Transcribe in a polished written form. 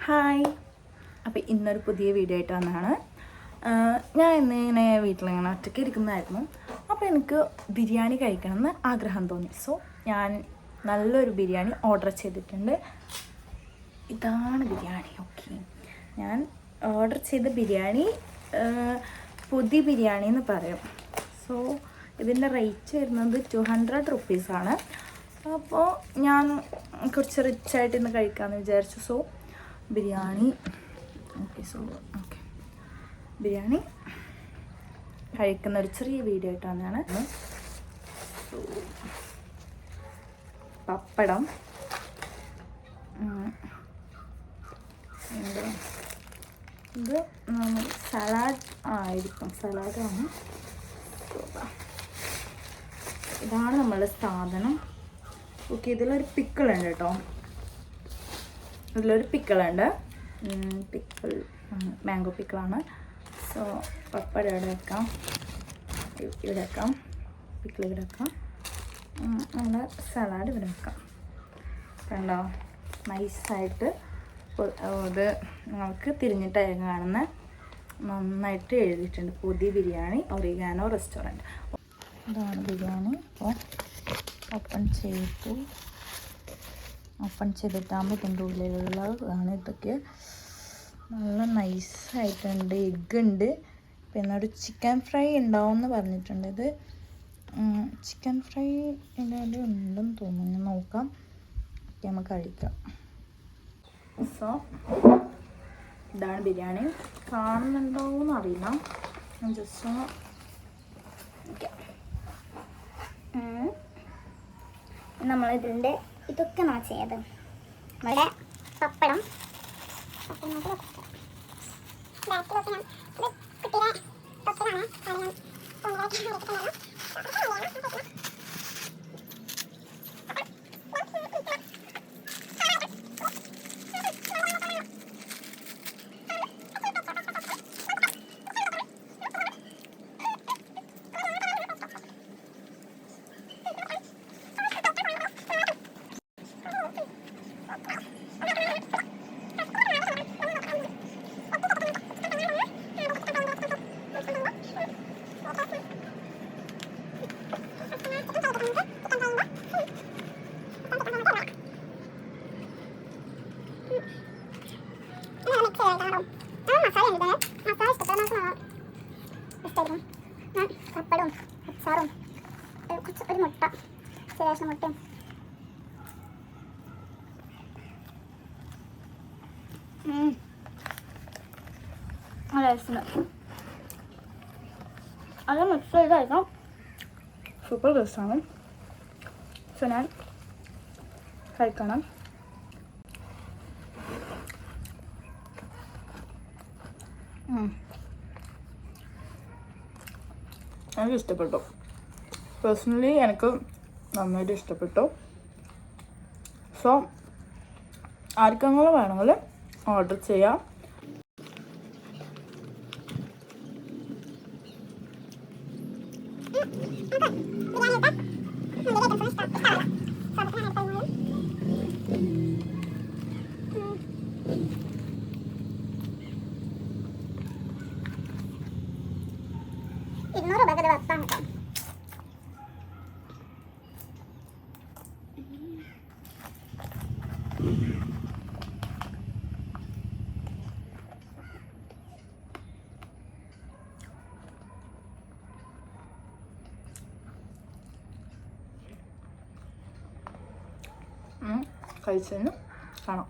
Hi. അപ്പോൾ ഇന്നൊരു പുതിയ വീഡിയോ ആയിട്ട് വന്നതാണ്. ഞാൻ ഇന്നിങ്ങനെ വീട്ടിലിങ്ങനെ ഒറ്റയ്ക്ക് ഇരിക്കുന്നതായിരുന്നു. അപ്പോൾ എനിക്ക് ബിരിയാണി കഴിക്കണമെന്ന് ആഗ്രഹം തോന്നി. സോ ഞാൻ നല്ലൊരു ബിരിയാണി ഓർഡർ ചെയ്തിട്ടുണ്ട്. ഇതാണ് ബിരിയാണി. ഓക്കെ, ഞാൻ ഓർഡർ ചെയ്ത ബിരിയാണി പുതി ബിരിയാണി എന്ന് പറയും. സോ ഇതിൻ്റെ റേറ്റ് വരുന്നത് 200 റുപ്പീസാണ്. അപ്പോൾ ഞാൻ കുറച്ച് റിച്ചായിട്ട് ഇന്ന് കഴിക്കാമെന്ന് വിചാരിച്ചു. സോ ബിരിയാണി ബിരിയാണി കഴിക്കുന്ന ഒരു ചെറിയ വീഡിയോ ആയിട്ട് വന്നതാണ്. പപ്പടം, ഇത് സലാഡ് ആയിരിക്കും, സലാഡാണ്. ഇതാണ് നമ്മളുടെ സാധനം. ഓക്കെ, ഇതിലൊരു പിക്കിളുണ്ട് കേട്ടോ. ഇതിലൊരു പിക്കിളുണ്ട്, മാംഗോ പിക്കിളാണ്. സോ പപ്പടം ഇവിടെ വെക്കാം, ഇവിടെ വെക്കാം, പിക്കിൾ ഇവിടെ വെക്കാം, നമ്മുടെ സലാഡ് ഇവിടെ വെക്കാം. കണ്ടോ, നൈസായിട്ട് ഇത് നിങ്ങൾക്ക് തിരിഞ്ഞിട്ടായിരുന്നു കാണുന്ന നന്നായിട്ട് എഴുതിയിട്ടുണ്ട്. പുതിയ ബിരിയാണി ഒറിഗാനോ റെസ്റ്റോറൻറ്റ്. ഇതാണ് ബിരിയാണി. അപ്പോൾ ഓപ്പൺ ചെയ്തിട്ടാകുമ്പോൾ ഇതിൻ്റെ ഉള്ളിലുള്ളതാണ് ഇതൊക്കെ. നല്ല നൈസായിട്ടുണ്ട്. എഗ്ഗ് ഉണ്ട്, പിന്നെ ഒരു ചിക്കൻ ഫ്രൈ ഉണ്ടാവും എന്ന് പറഞ്ഞിട്ടുണ്ട്. ഇത് ചിക്കൻ ഫ്രൈ ഇതിൻ്റെ ഉണ്ടെന്ന് തോന്നുന്നു, നോക്കാം. ഓക്കെ, നമുക്ക് കഴിക്കാം. സോ ഇതാണ് ബിരിയാണി. കാണുന്നുണ്ടോയെന്ന് അറിയില്ല, ഞാൻ ജസ്റ്റ് ഒന്ന് നമ്മളിതിൻ്റെ ഇതൊക്കെ ചെയ്യത് നമ്മുടെ പപ്പടം പപ്പടവും അച്ചാറും ഒരു മുട്ട, ശേഷം മുട്ടയും അത് മിക്സ് ചെയ്തായിരുന്നു. സൂപ്പർ ടേസ്റ്റാണ്. സോ ഞാൻ കഴിക്കണം. എനിക്ക് ഇഷ്ടപ്പെട്ടു. പേഴ്സണലി എനിക്ക് നന്നായിട്ട് ഇഷ്ടപ്പെട്ടു. സോ ആർക്കെങ്കിലും വേണമെങ്കിൽ ഓർഡർ ചെയ്യാം. കഴിച്ചതിന് കാണാം.